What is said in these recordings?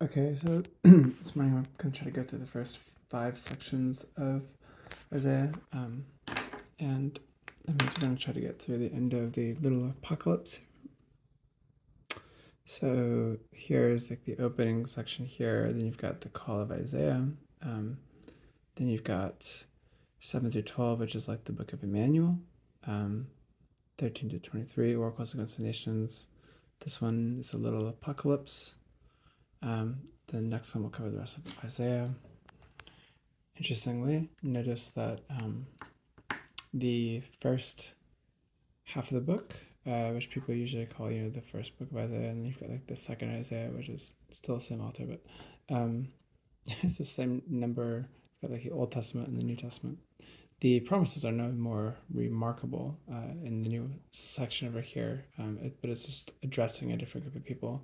Okay, so this morning I'm going to try to go through the first 5 sections of Isaiah, and that means we're going to try to get through the end of the little apocalypse. So here's like the opening section here, then you've got the call of Isaiah, then you've got 7 through 12, which is like the book of Emmanuel, 13 to 23, oracles against the nations. This one is a little apocalypse. The next one will cover the rest of Isaiah. Interestingly, notice that the first half of the book, which people usually call, the first book of Isaiah, and you've got like the second Isaiah, which is still the same author, but it's the same number, got like the Old Testament and the New Testament. The promises are no more remarkable in the new section over here, but it's just addressing a different group of people.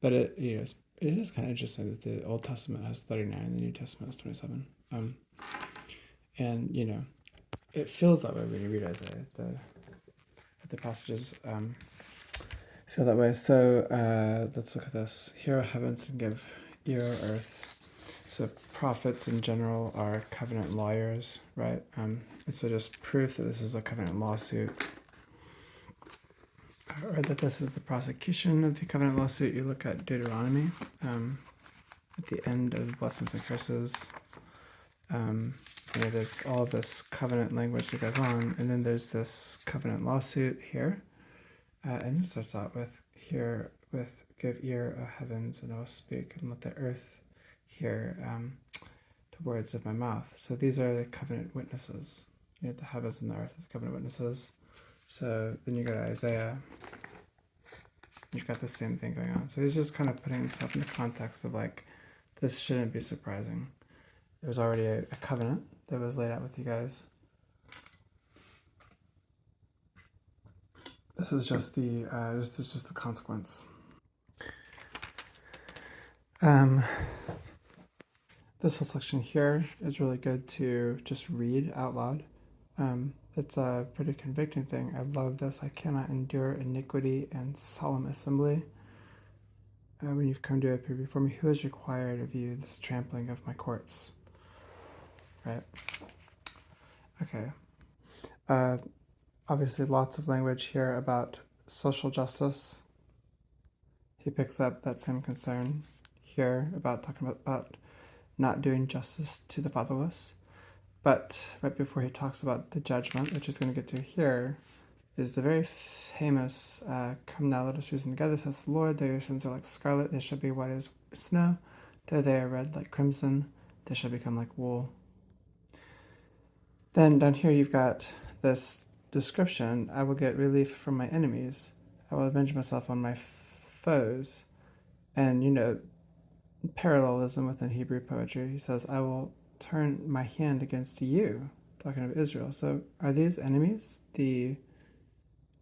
But it is kind of interesting that the Old Testament has 39 and the New Testament has 27. And it feels that way when you read Isaiah. The passages feel that way. So let's look at this. Hear, O heavens, and give ear, O earth. So prophets in general are covenant lawyers, right? And so just proof that this is a covenant lawsuit, or that this is the prosecution of the covenant lawsuit, you look at Deuteronomy at the end of blessings and curses. There's all of this covenant language that goes on, and then there's this covenant lawsuit here, and it starts out with give ear, O heavens, and I will speak, and let the earth hear the words of my mouth. So these are the covenant witnesses. The heavens and the earth are the covenant witnesses. So then you go to Isaiah, you've got the same thing going on. So he's just kind of putting himself in the context of like, this shouldn't be surprising. There was already a covenant that was laid out with you guys. This is just the consequence. This whole section here is really good to just read out loud. It's a pretty convicting thing. I love this. I cannot endure iniquity and solemn assembly. When you've come to appear before me, who has required of you this trampling of my courts? Right. Okay. Obviously, lots of language here about social justice. He picks up that same concern here about talking about not doing justice to the fatherless. But right before he talks about the judgment, which he's going to get to here, is the very famous, come now, let us reason together, says the Lord, though your sins are like scarlet, they shall be white as snow, though they are red like crimson, they shall become like wool. Then down here you've got this description, I will get relief from my enemies, I will avenge myself on my foes. And parallelism within Hebrew poetry, he says, I will turn my hand against you, talking of Israel. So are these enemies the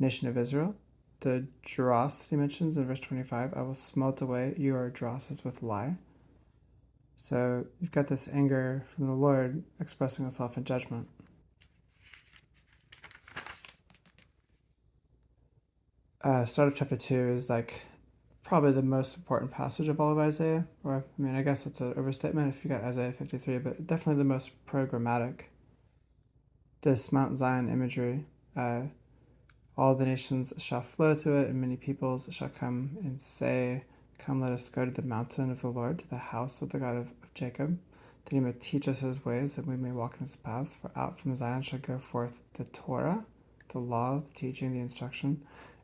nation of Israel? The dross that he mentions in verse 25, I will smelt away your drosses with lie. So you've got this anger from the Lord expressing itself in judgment. Start of chapter 2 is like probably the most important passage of all of Isaiah, or I guess it's an overstatement if you got Isaiah 53, but definitely the most programmatic. This Mount Zion imagery, all the nations shall flow to it, and many peoples shall come and say, come, let us go to the mountain of the Lord, to the house of the God of Jacob, that he may teach us his ways, that we may walk in his paths. For out from Zion shall go forth the Torah, the law, the teaching, the instruction,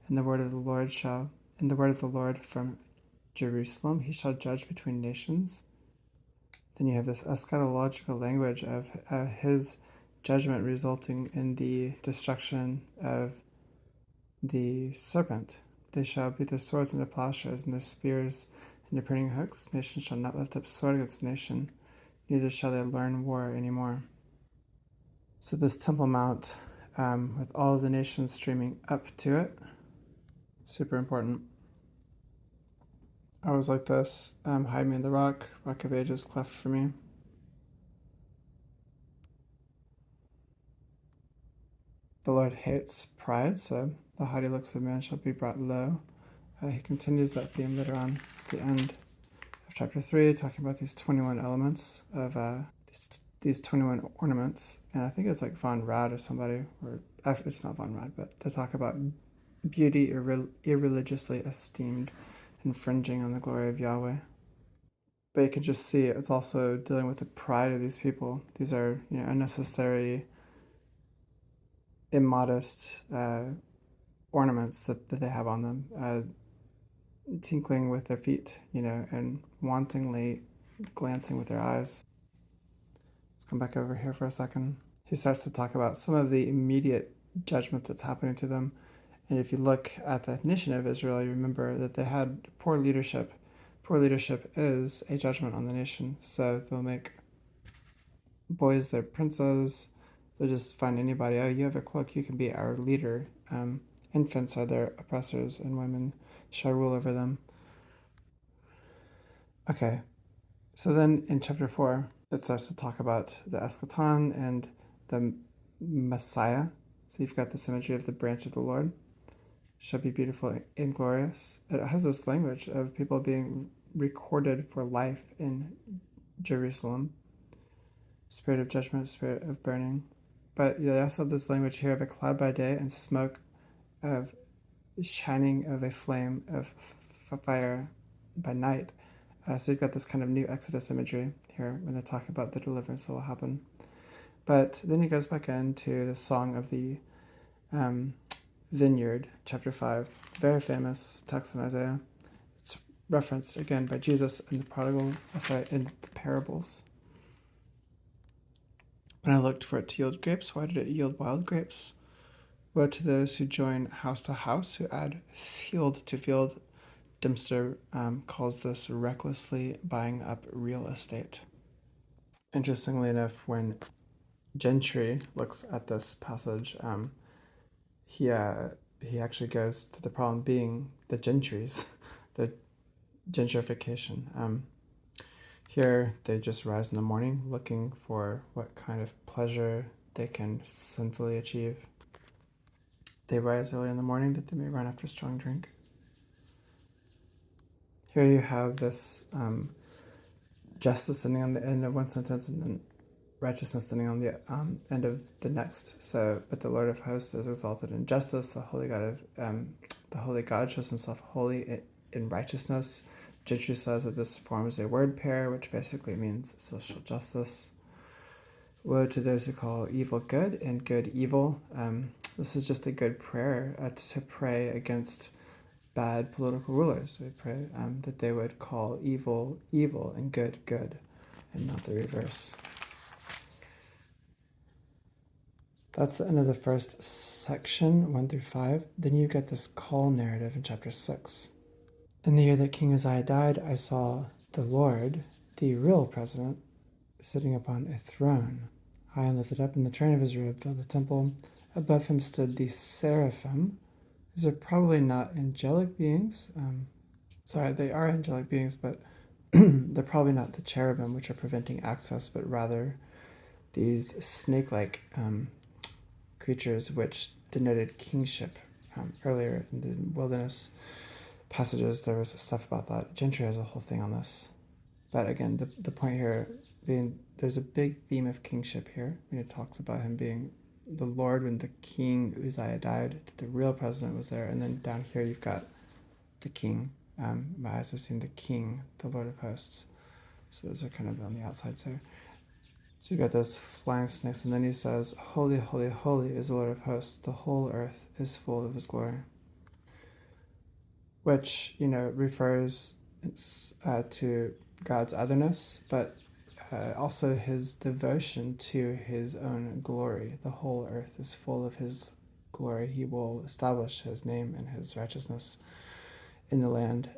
and the word of the Lord from Jerusalem. He shall judge between nations. Then you have this eschatological language of his judgment resulting in the destruction of the serpent. They shall beat their swords into plowshares and their spears into pruning hooks. Nation shall not lift up sword against nation, neither shall they learn war anymore. So this Temple Mount, with all of the nations streaming up to it, super important. I was like this, hide me in the rock of ages cleft for me. The Lord hates pride, so the haughty looks of man shall be brought low. He continues that theme later on at the end. of chapter 3, talking about these 21 elements of these 21 ornaments. And I think it's like Von Rad or somebody, or it's not Von Rad, but they talk about beauty irreligiously esteemed, infringing on the glory of Yahweh. But you can just see it's also dealing with the pride of these people. These are, unnecessary, immodest ornaments that they have on them, tinkling with their feet, and wantonly glancing with their eyes. Let's come back over here for a second. He starts to talk about some of the immediate judgment that's happening to them. And if you look at the nation of Israel, you remember that they had poor leadership. Poor leadership is a judgment on the nation. So they'll make boys their princes. They'll just find anybody, oh, you have a cloak, you can be our leader. Infants are their oppressors, and women shall rule over them. Okay, so then in chapter 4, it starts to talk about the eschaton and the Messiah. So you've got this imagery of the branch of the Lord. Shall be beautiful and glorious. It has this language of people being recorded for life in Jerusalem. Spirit of judgment, spirit of burning. But they also have this language here of a cloud by day and smoke of shining of a flame of fire by night. So you've got this kind of new Exodus imagery here when they talk about the deliverance that will happen. But then he goes back into the Song of the Vineyard, chapter 5, very famous text in Isaiah. It's referenced again by Jesus in in the parables. When I looked for it to yield grapes, why did it yield wild grapes? Woe to those who join house to house, who add field to field. Dempster calls this recklessly buying up real estate. Interestingly enough, when Gentry looks at this passage, he actually goes to the problem being the gentries, the gentrification. Here, they just rise in the morning looking for what kind of pleasure they can sinfully achieve. They rise early in the morning that they may run after strong drink. Here you have this justice sitting on the end of one sentence and then righteousness sitting on the end of the next. So, but the Lord of hosts is exalted in justice. The holy God shows himself holy in righteousness. Gentry says that this forms a word pair, which basically means social justice. Woe to those who call evil good and good evil. This is just a good prayer to pray against bad political rulers. We pray that they would call evil evil and good good, and not the reverse. That's the end of the first section, 1 through 5. Then you get this call narrative in chapter 6. In the year that King Uzziah died, I saw the Lord, the real president, sitting upon a throne, high and lifted up, and the train of his robe filled the temple. Above him stood the seraphim. These are probably not angelic beings. They are angelic beings, but they're probably not the cherubim, which are preventing access, but rather these snake-like creatures, which denoted kingship. Earlier in the wilderness passages, there was stuff about that. Gentry has a whole thing on this. But again, the point here being there's a big theme of kingship here when it talks about him being the Lord when the king Uzziah died, the real president was there. And then down here you've got the king. My eyes have seen the king, the Lord of hosts. So those are kind of on the outside there. So you've got those flying snakes, and then he says, holy, holy, holy is the Lord of hosts. The whole earth is full of his glory. Which, refers to God's otherness, but also his devotion to his own glory. The whole earth is full of his glory. He will establish his name and his righteousness in the land,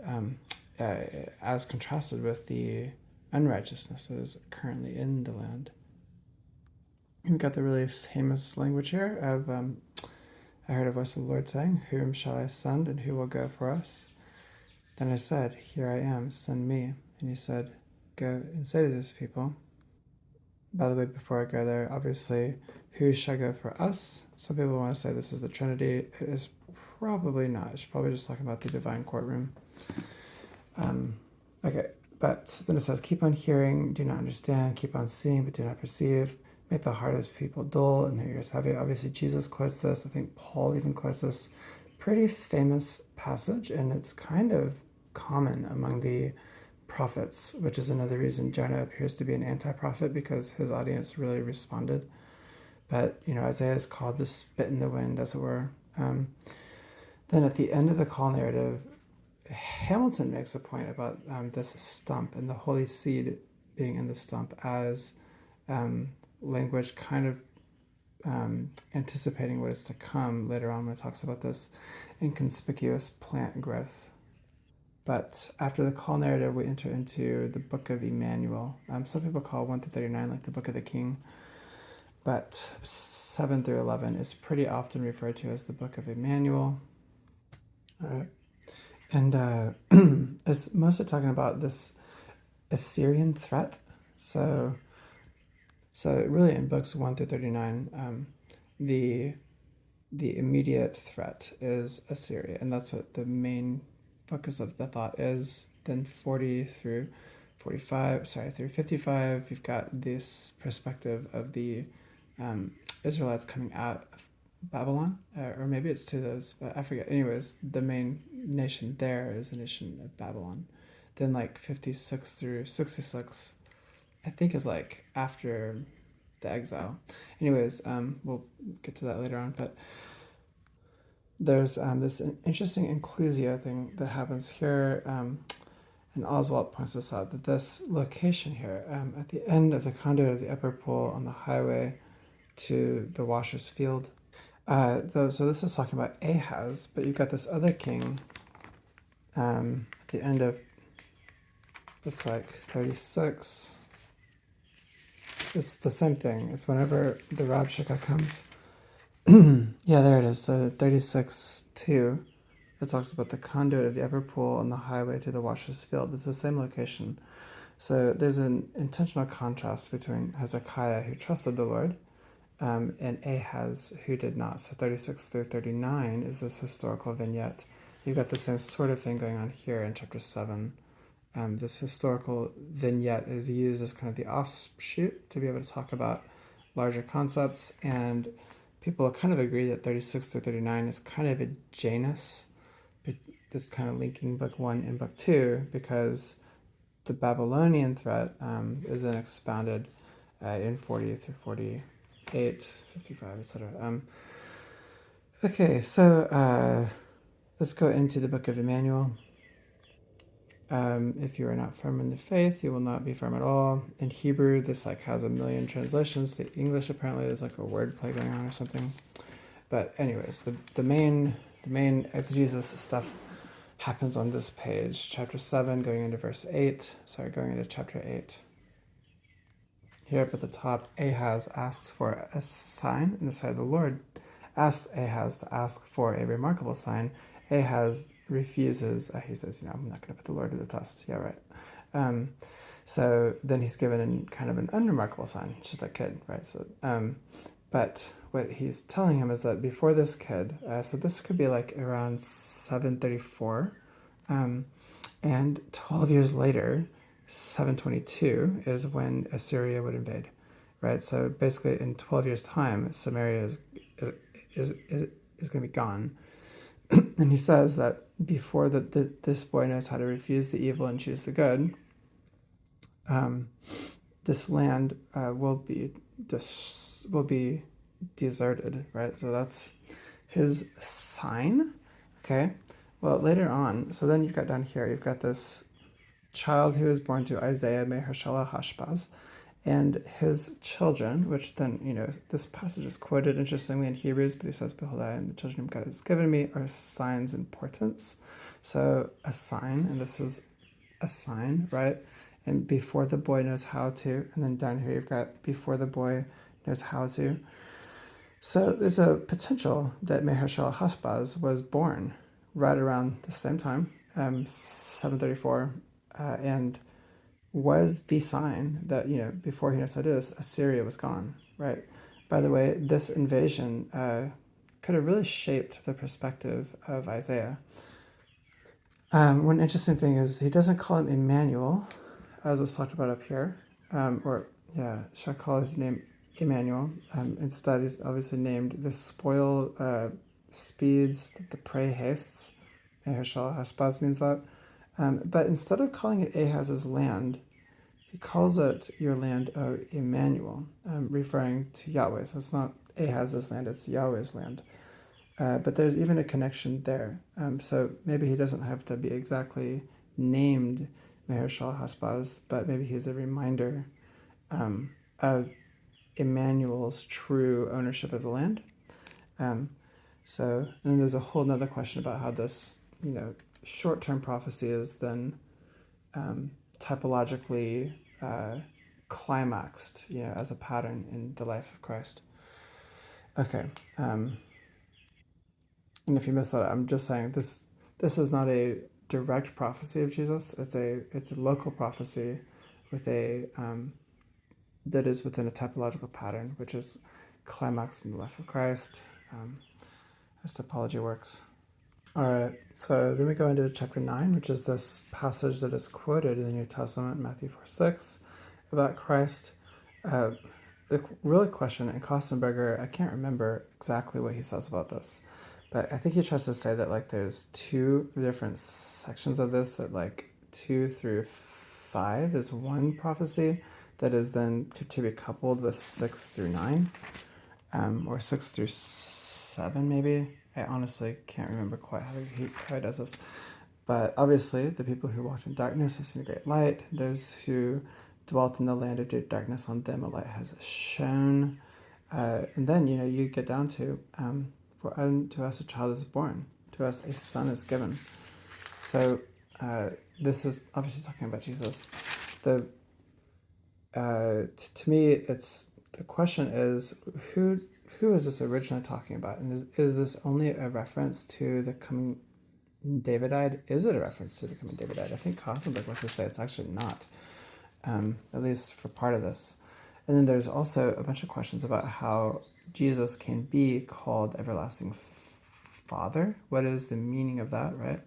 as contrasted with the unrighteousness that is currently in the land. We've got the really famous language here of, I heard a voice of the Lord saying, whom shall I send, and who will go for us? Then I said, here I am, send me. And he said, go and say to these people. By the way, before I go there, obviously, who shall go for us? Some people want to say this is the Trinity. It is probably not. It's probably just talking about the divine courtroom. Okay, But then it says, keep on hearing, do not understand, keep on seeing, but do not perceive, make the heart of people dull and their ears heavy. Obviously, Jesus quotes this. I think Paul even quotes this. Pretty famous passage, and it's kind of common among the prophets, which is another reason Jonah appears to be an anti-prophet, because his audience really responded. But, Isaiah is called to spit in the wind, as it were. Then at the end of the call narrative, Hamilton makes a point about this stump and the holy seed being in the stump as language kind of anticipating what is to come later on when it talks about this inconspicuous plant growth. But after the call narrative, we enter into the book of Emmanuel. Some people call 1 through 39 like the book of the king, but 7 through 11 is pretty often referred to as the book of Emmanuel. And it's mostly talking about this Assyrian threat. So really in books 1 through 39, the immediate threat is Assyria, and that's what the main focus of the thought is. Then 40 through 55, you've got this perspective of the Israelites coming out of Babylon, or maybe it's to those, but I forget. Anyways, the main nation there is the nation of Babylon. Then 56 through 66, I think, is after the exile. Anyways, we'll get to that later on, but there's this interesting inclusio thing that happens here, and Oswald points this out, that this location here, at the end of the conduit of the upper pool on the highway to the washer's field, so this is talking about Ahaz, but you've got this other king at the end of, it's 36. It's the same thing. It's whenever the Rabshakeh comes. Yeah, there it is. So 36:2, it talks about the conduit of the upper pool on the highway to the washer's field. It's the same location. So there's an intentional contrast between Hezekiah, who trusted the Lord, and Ahaz, who did not. So 36 through 39 is this historical vignette. You've got the same sort of thing going on here in chapter 7. This historical vignette is used as kind of the offshoot to be able to talk about larger concepts, and people kind of agree that 36 through 39 is kind of a Janus, that's kind of linking book 1 and book 2, because the Babylonian threat is then expounded in 40 through 48, 55, etc. Okay, so let's go into the book of Emmanuel. If you are not firm in the faith, you will not be firm at all. In Hebrew, this has a million translations. To English, apparently, there's a word play going on or something. But anyways, the main exegesis stuff happens on this page, chapter 7, going into chapter 8. Here up at the top, Ahaz asks for a sign, and the Lord asks Ahaz to ask for a remarkable sign. Ahaz refuses. He says, I'm not going to put the Lord to the test. Yeah, right. So then he's given kind of an unremarkable sign. It's just a kid, right? So, but what he's telling him is that before this kid, so this could be around 734, and 12 years later, 722 is when Assyria would invade, right? So basically, in 12 years' time, Samaria is going to be gone. And he says that before this boy knows how to refuse the evil and choose the good, this land will be deserted, right? So that's his sign. Okay. Well, later on, so then you've got down here, you've got this child who is born to Isaiah Meher Hashbaz, and his children, which then, this passage is quoted interestingly in Hebrews, but he says, behold, I and the children of God has given me are signs and portents. So a sign, and this is a sign, right? And before the boy knows how to, and then down here you've got before the boy knows how to. So there's a potential that Meher Hashbaz was born right around the same time, 734, and was the sign that, before he knows how to do this, Assyria was gone, right? By the way, this invasion could have really shaped the perspective of Isaiah. One interesting thing is he doesn't call him Emmanuel, as was talked about up here, or yeah, shall call his name Emmanuel. Instead, he's obviously named the spoil speeds, the prey hastes. Mehershal Hashbaz means that. But instead of calling it Ahaz's land, he calls it your land, O Emmanuel, referring to Yahweh. So it's not Ahaz's land, it's Yahweh's land. But there's even a connection there. So maybe he doesn't have to be exactly named Mehershal Hashbaz, but maybe he's a reminder of Emmanuel's true ownership of the land. So then there's a whole nother question about how this, short-term prophecy is then typologically climaxed, as a pattern in the life of Christ. Okay. And if you missed that, I'm just saying this is not a direct prophecy of Jesus. It's a local prophecy with a that is within a typological pattern, which is climaxed in the life of Christ, as typology works. All right, so then we go into chapter 9, which is this passage that is quoted in the New Testament, Matthew 4:6, about Christ. The real question, and Kostenberger, I can't remember exactly what he says about this, but I think he tries to say that there's two different sections of this, that 2 through 5 is one prophecy that is then to be coupled with 6 through 9, or 6 through 7 maybe. I honestly can't remember quite how he does this. But obviously, the people who walked in darkness have seen a great light. Those who dwelt in the land of deep darkness, on them a light has shone. And then, you get down to, for unto us a child is born, to us a son is given. So this is obviously talking about Jesus. To me, it's the question is who is this originally talking about, and is this only a reference to the coming Davidite? Is it a reference to the coming Davidite? I think Kostenberg wants to say it's actually not, at least for part of this. And then there's also a bunch of questions about how Jesus can be called everlasting Father. What is the meaning of that, right?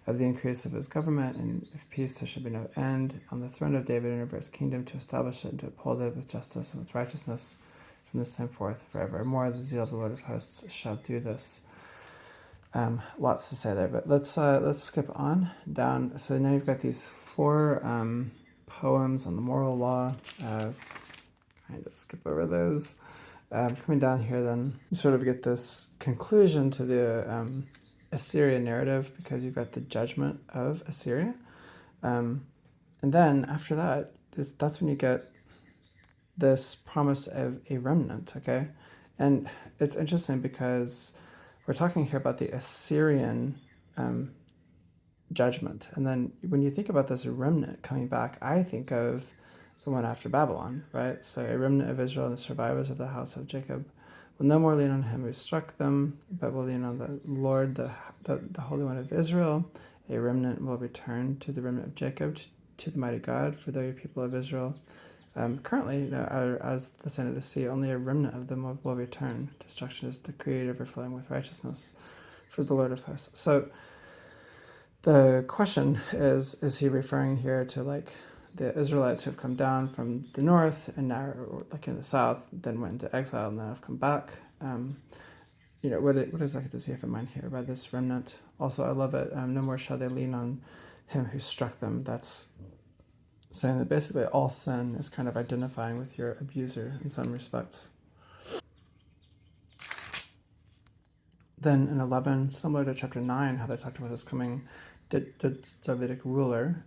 Of the increase of his government and of peace there should be no end on the throne of David and over his kingdom, to establish it and to uphold it with justice and with righteousness from this time forth forevermore. The zeal of the Lord of hosts shall do this. Lots to say there, but let's skip on down. So now you've got these 4 poems on the moral law. Kind of skip over those. Coming down here, then you sort of get this conclusion to the Assyria narrative, because you've got the judgment of Assyria, and then after that, that's when you get this promise of a remnant. Okay, and it's interesting because we're talking here about the Assyrian judgment, and then when you think about this remnant coming back, I think of the one after Babylon, right? So a remnant of Israel and the survivors of the house of Jacob will no more lean on him who struck them, but will lean on the Lord, the Holy One of Israel. A remnant will return to the remnant of Jacob, to the mighty God, for though your people of Israel currently are as the sand of the sea, only a remnant of them will return. Destruction is decreed, overflowing with righteousness for the Lord of hosts. So the question is he referring here to the Israelites who have come down from the north and now in the south, then went into exile and then have come back? What exactly does he have in mind here by this remnant? Also, I love it. No more shall they lean on him who struck them. That's saying that basically all sin is kind of identifying with your abuser in some respects. Then in 11, similar to chapter 9, how they talked about this coming Davidic ruler,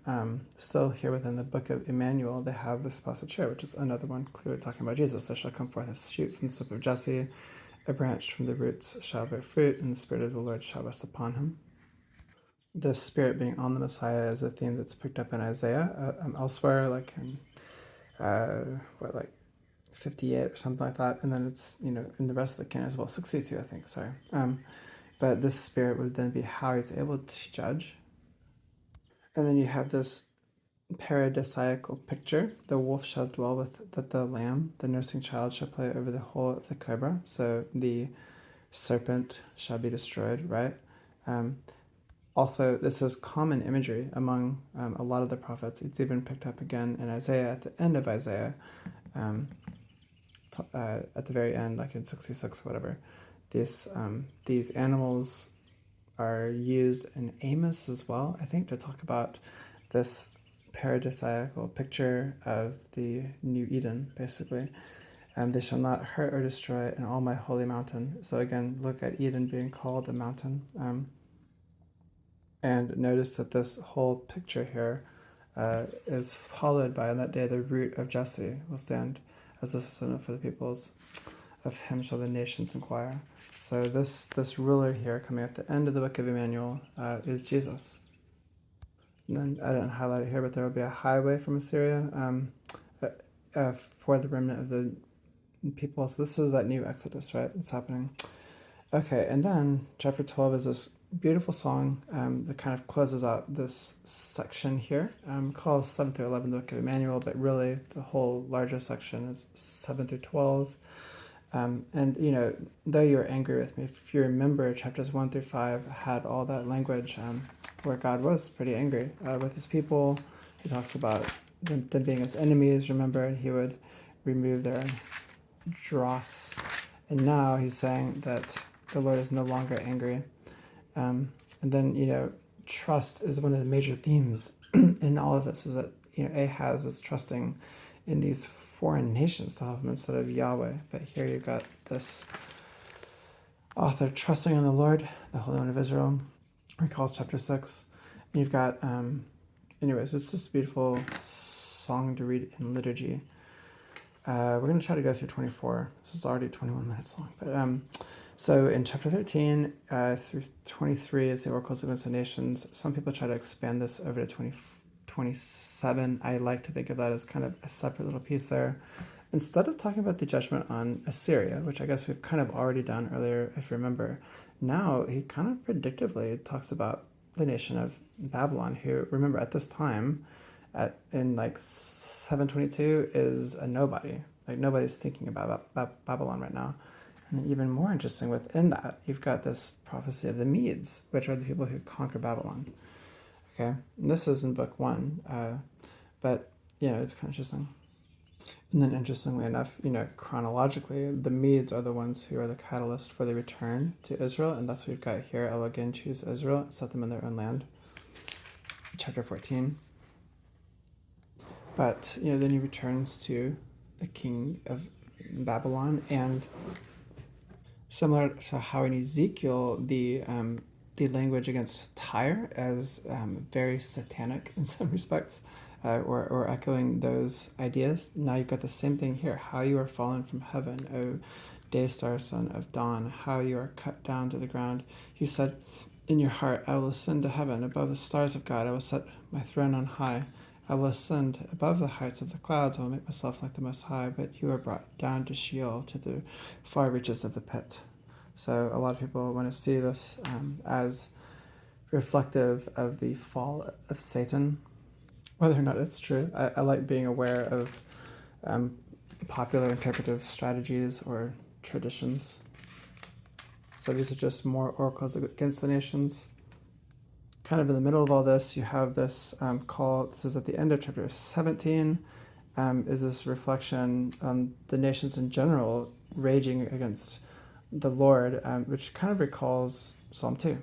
still here within the book of Emmanuel, they have this blessed chair, which is another one clearly talking about Jesus. There shall come forth a shoot from the stump of Jesse, a branch from the roots shall bear fruit, and the Spirit of the Lord shall rest upon him. The Spirit being on the Messiah is a theme that's picked up in Isaiah elsewhere, like in 58 or something like that, and then it's in the rest of the canon as well, 62 I think. Sorry, but this Spirit would then be how he's able to judge. And then you have this paradisiacal picture. The wolf shall dwell with the lamb. The nursing child shall play over the hole of the cobra. So the serpent shall be destroyed, right? Also, this is common imagery among a lot of the prophets. It's even picked up again in Isaiah at the end of Isaiah, um, at the very end, like in 66 or whatever. These animals are used in Amos as well, I think, to talk about this paradisiacal picture of the new Eden, basically. They shall not hurt or destroy in all my holy mountain. So again, look at Eden being called a mountain. And notice that this whole picture here is followed by, on that day, the root of Jesse will stand as a descendant for the peoples. Of him shall the nations inquire. So this ruler here, coming at the end of the book of Emmanuel, is Jesus. And then I didn't highlight it here, but there will be a highway from Assyria for the remnant of the people. So this is that new Exodus, right? It's happening. Okay, and then chapter 12 is this beautiful song that kind of closes out this section here. Called 7 through 11 the book of Emmanuel, but really the whole larger section is 7 through 12. And, you know, though you're angry with me, if you remember, chapters 1 through 5 had all that language where God was pretty angry with his people. He talks about them being his enemies, remember, and he would remove their dross. And now he's saying that the Lord is no longer angry. And then, you know, trust is one of the major themes in all of this, is that, you know, Ahaz is trusting in these foreign nations to help him instead of Yahweh. But here you've got this author trusting in the Lord, the Holy One of Israel. Recalls chapter 6. And you've got, anyways, it's just a beautiful song to read in liturgy. We're going to try to go through 24. This is already 21 minutes long. But so in chapter 13 through 23 is the oracles against the nations. Some people try to expand this over to 27. I like to think of that as kind of a separate little piece there. Instead of talking about the judgment on Assyria, which I guess we've kind of already done earlier, if you remember, now he kind of predictively talks about the nation of Babylon, who, remember, at this time, in like 722, is a nobody. Like, nobody's thinking about Babylon right now. And then even more interesting, within that, you've got this prophecy of the Medes, which are the people who conquer Babylon. Okay, and this is in book 1, but, you know, it's kind of interesting. And then, interestingly enough, you know, chronologically, the Medes are the ones who are the catalyst for the return to Israel, and that's what we've got here. I will again choose Israel, set them in their own land. Chapter 14. But, you know, then he returns to the king of Babylon, and similar to how in Ezekiel, the language against Tyre as very satanic in some respects, or echoing those ideas. Now you've got the same thing here. How you are fallen from heaven, O day star, son of dawn, how you are cut down to the ground. He said in your heart, I will ascend to heaven, above the stars of God. I will set my throne on high. I will ascend above the heights of the clouds. I will make myself like the Most High. But you are brought down to Sheol, to the far reaches of the pit. So a lot of people want to see this as reflective of the fall of Satan. Whether or not it's true, I like being aware of popular interpretive strategies or traditions. So these are just more oracles against the nations. Kind of in the middle of all this, you have this call. This is at the end of chapter 17. Is this reflection on the nations in general raging against the Lord, which kind of recalls Psalm 2.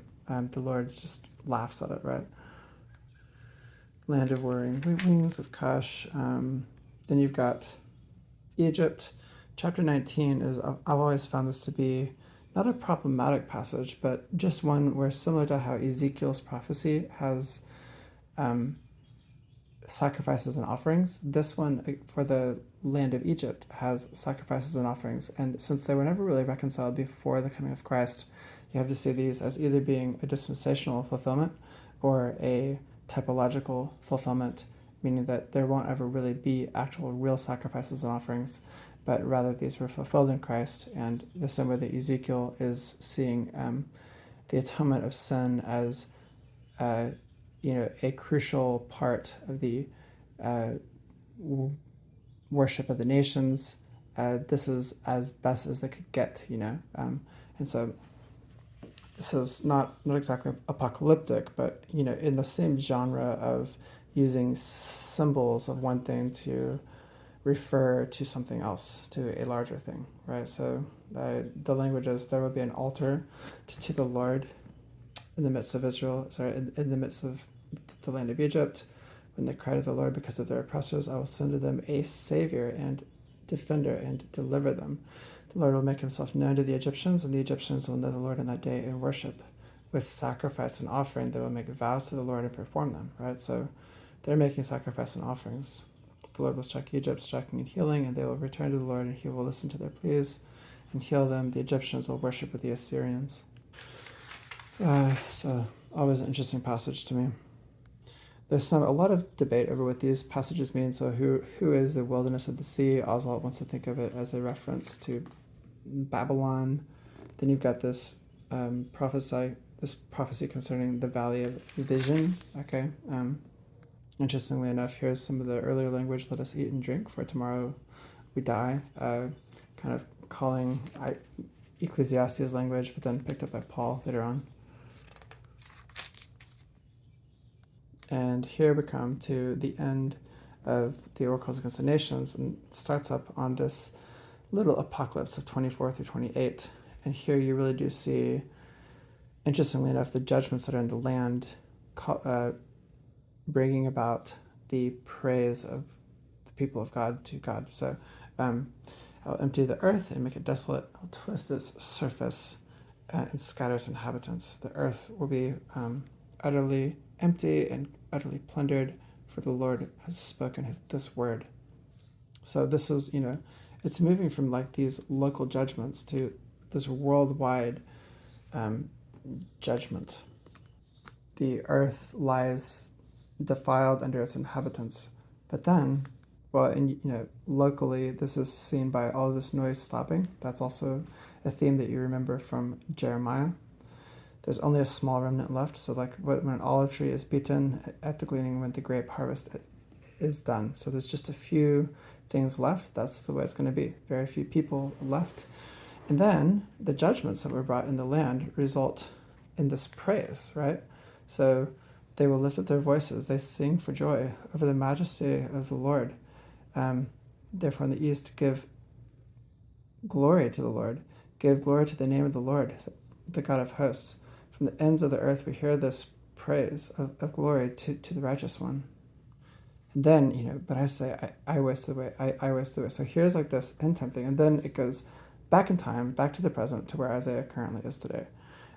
The Lord just laughs at it, right? Land of whirring wings of Cush. Then you've got Egypt. Chapter 19 is, I've always found this to be not a problematic passage, but just one where, similar to how Ezekiel's prophecy has sacrifices and offerings, this one for the land of Egypt has sacrifices and offerings. And since they were never really reconciled before the coming of Christ, you have to see these as either being a dispensational fulfillment or a typological fulfillment, meaning that there won't ever really be actual real sacrifices and offerings, but rather these were fulfilled in Christ. And the same way that Ezekiel is seeing the atonement of sin as you know, a crucial part of the worship of the nations. This is as best as they could get, you know. And so this is not exactly apocalyptic, but in the same genre of using symbols of one thing to refer to something else, to a larger thing, right? So the language is, there will be an altar to the Lord in the midst of Israel, in the midst of the land of Egypt. When they cry to the Lord because of their oppressors, I will send to them a Savior and defender and deliver them. The Lord will make himself known to the Egyptians, and the Egyptians will know the Lord in that day and worship. With sacrifice and offering, they will make vows to the Lord and perform them, right? So they're making sacrifice and offerings. The Lord will strike Egypt, striking and healing, and they will return to the Lord, and he will listen to their pleas and heal them. The Egyptians will worship with the Assyrians. So always an interesting passage to me. There's a lot of debate over what these passages mean. So who is the wilderness of the sea? Oswald wants to think of it as a reference to Babylon. Then you've got this prophecy concerning the valley of vision. Okay. Interestingly enough, here's some of the earlier language: "Let us eat and drink, for tomorrow we die." Kind of calling Ecclesiastes language, but then picked up by Paul later on. And here we come to the end of the oracles against the nations, and it starts up on this little apocalypse of 24 through 28. And here you really do see, interestingly enough, the judgments that are in the land bringing about the praise of the people of God to God. So I'll empty the earth and make it desolate. I'll twist its surface and scatter its inhabitants. The earth will be utterly empty and utterly plundered, for the Lord has spoken this word. So this is, it's moving from like these local judgments to this worldwide judgment. The earth lies defiled under its inhabitants. But then, locally, this is seen by all of this noise stopping. That's also a theme that you remember from Jeremiah. There's only a small remnant left. So like when an olive tree is beaten at the gleaning, when the grape harvest is done. So there's just a few things left. That's the way it's going to be. Very few people left. And then the judgments that were brought in the land result in this praise, right? So they will lift up their voices. They sing for joy over the majesty of the Lord. Therefore, in the east, give glory to the Lord. Give glory to the name of the Lord, the God of hosts. From the ends of the earth, we hear this praise of glory to the righteous one. And then, but I say, I wasted away, I wasted away. So here's like this end time thing. And then it goes back in time, back to the present, to where Isaiah currently is today.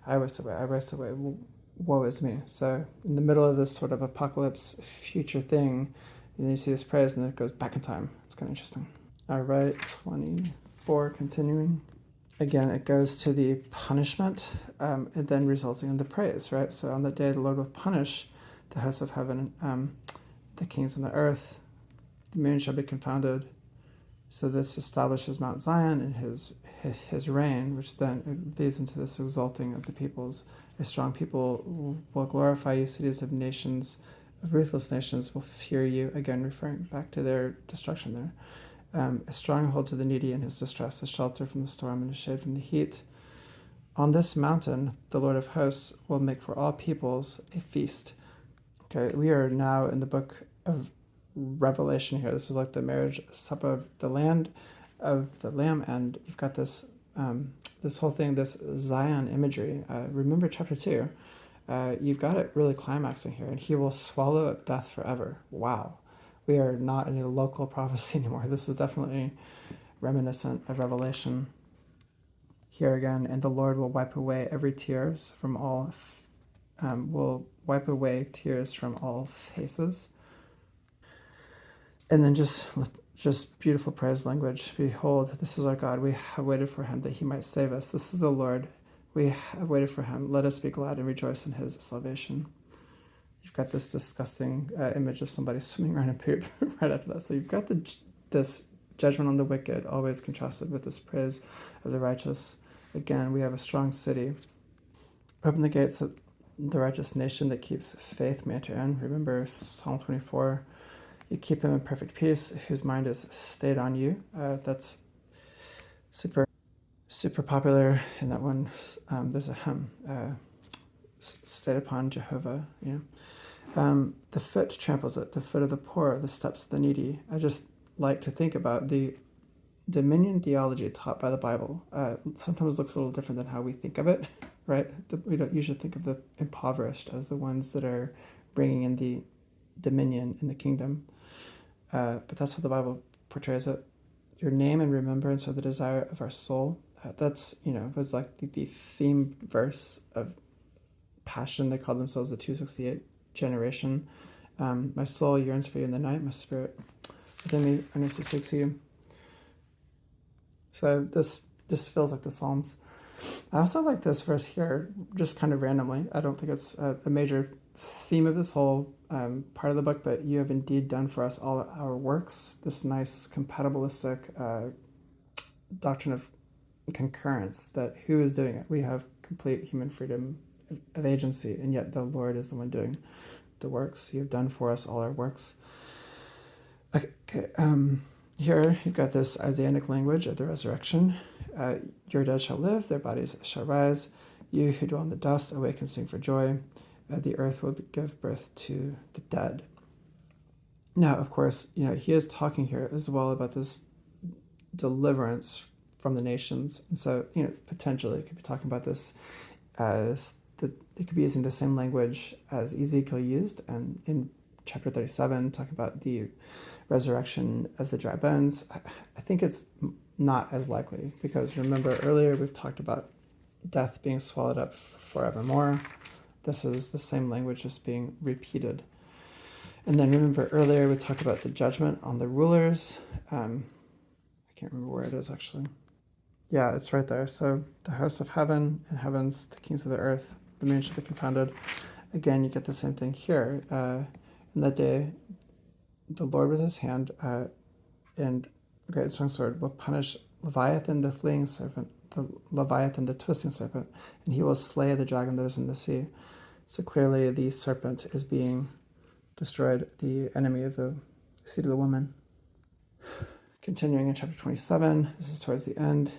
I wasted away, woe is me. So in the middle of this sort of apocalypse future thing, you see this praise, and then it goes back in time. It's kind of interesting. All right, 24, continuing. Again, it goes to the punishment, and then resulting in the praise, right? So on that day, the Lord will punish the hosts of heaven, the kings on the earth. The moon shall be confounded. So this establishes Mount Zion and his reign, which then leads into this exalting of the peoples. A strong people will glorify you. Cities of nations, of ruthless nations, will fear you. Again, referring back to their destruction there. A stronghold to the needy in his distress, a shelter from the storm and a shade from the heat. On this mountain, the Lord of hosts will make for all peoples a feast. Okay, we are now in the book of Revelation here. This is like the marriage supper of the land of the Lamb, and you've got this this whole thing, this Zion imagery. Remember chapter 2. You've got it really climaxing here, and he will swallow up death forever. Wow. We are not in a local prophecy anymore. This is definitely reminiscent of Revelation. Here again, and the Lord will wipe away every tears from all, will wipe away tears from all faces. And then just beautiful praise language. Behold, this is our God. We have waited for him that he might save us. This is the Lord. We have waited for him. Let us be glad and rejoice in his salvation. You've got this disgusting image of somebody swimming around in poop right after that. So you've got this judgment on the wicked, always contrasted with this praise of the righteous. Again, we have a strong city. Open the gates that the righteous nation that keeps faith may enter in. Remember Psalm 24. You keep him in perfect peace, whose mind is stayed on you. That's super super popular in that one. There's a hymn, stayed upon Jehovah, the foot tramples it, the foot of the poor, the steps of the needy. I just like to think about the dominion theology taught by the Bible. Sometimes looks a little different than how we think of it, right? We don't usually think of the impoverished as the ones that are bringing in the dominion in the kingdom. But that's how the Bible portrays it. Your name and remembrance are the desire of our soul. That's, was like the theme verse of Passion. They called themselves the 268 generation. My soul yearns for you in the night. My spirit within me earnestly seeks you. So this just feels like the Psalms. I also like this verse here, just kind of randomly. I don't think it's a major theme of this whole part of the book, but you have indeed done for us all our works. This nice compatibilistic doctrine of concurrence, that who is doing it? We have complete human freedom of agency, and yet the Lord is the one doing the works. You have done for us all our works. Okay, here you've got this Isaianic language of the resurrection. Your dead shall live, their bodies shall rise. You who dwell in the dust, awake and sing for joy. The earth will give birth to the dead. Now, of course, he is talking here as well about this deliverance from the nations. And so, potentially it could be talking about this as they could be using the same language as Ezekiel used, and in chapter 37, talking about the resurrection of the dry bones. I think it's not as likely, because remember earlier we've talked about death being swallowed up forevermore. This is the same language just being repeated. And then remember earlier we talked about the judgment on the rulers. I can't remember where it is actually. Yeah, it's right there. So the host of heaven and heavens, the kings of the earth, the moon shall be confounded. Again, you get the same thing here. In that day, the Lord with his hand and great strong sword will punish Leviathan, the fleeing serpent, the Leviathan, the twisting serpent, and he will slay the dragon that is in the sea. So clearly the serpent is being destroyed, the enemy of the seed of the woman. Continuing in chapter 27, this is towards the end.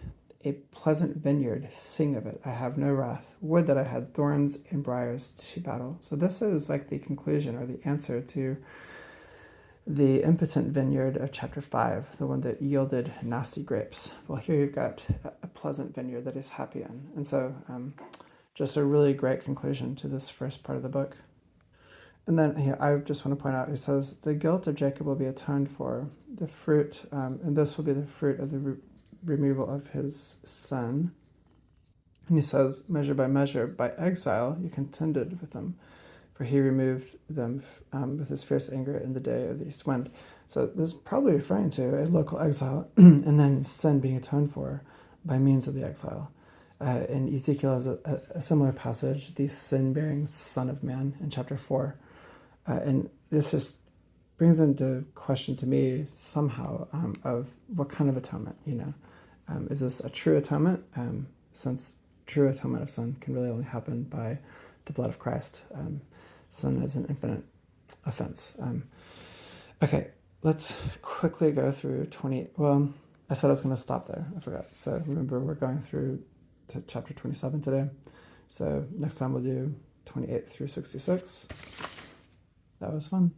A pleasant vineyard, sing of it. I have no wrath. Would that I had thorns and briars to battle. So this is like the conclusion or the answer to the impotent vineyard of chapter 5, the one that yielded nasty grapes. Well, here you've got a pleasant vineyard that is happy in. And so just a really great conclusion to this first part of the book. And then I just want to point out, it says, the guilt of Jacob will be atoned for, the fruit, and this will be the fruit of the removal of his son. And he says, measure, by exile you contended with them, for he removed them with his fierce anger in the day of the east wind. So this is probably referring to a local exile, and then sin being atoned for by means of the exile. And Ezekiel has a similar passage, the sin-bearing son of man, in chapter 4. And this just brings into question to me somehow of what kind of atonement, is this a true atonement? Since true atonement of sin can really only happen by the blood of Christ. Sin is an infinite offense. Okay, let's quickly go through 20. Well, I said I was going to stop there. I forgot. So remember, we're going through to chapter 27 today. So next time we'll do 28 through 66. That was fun.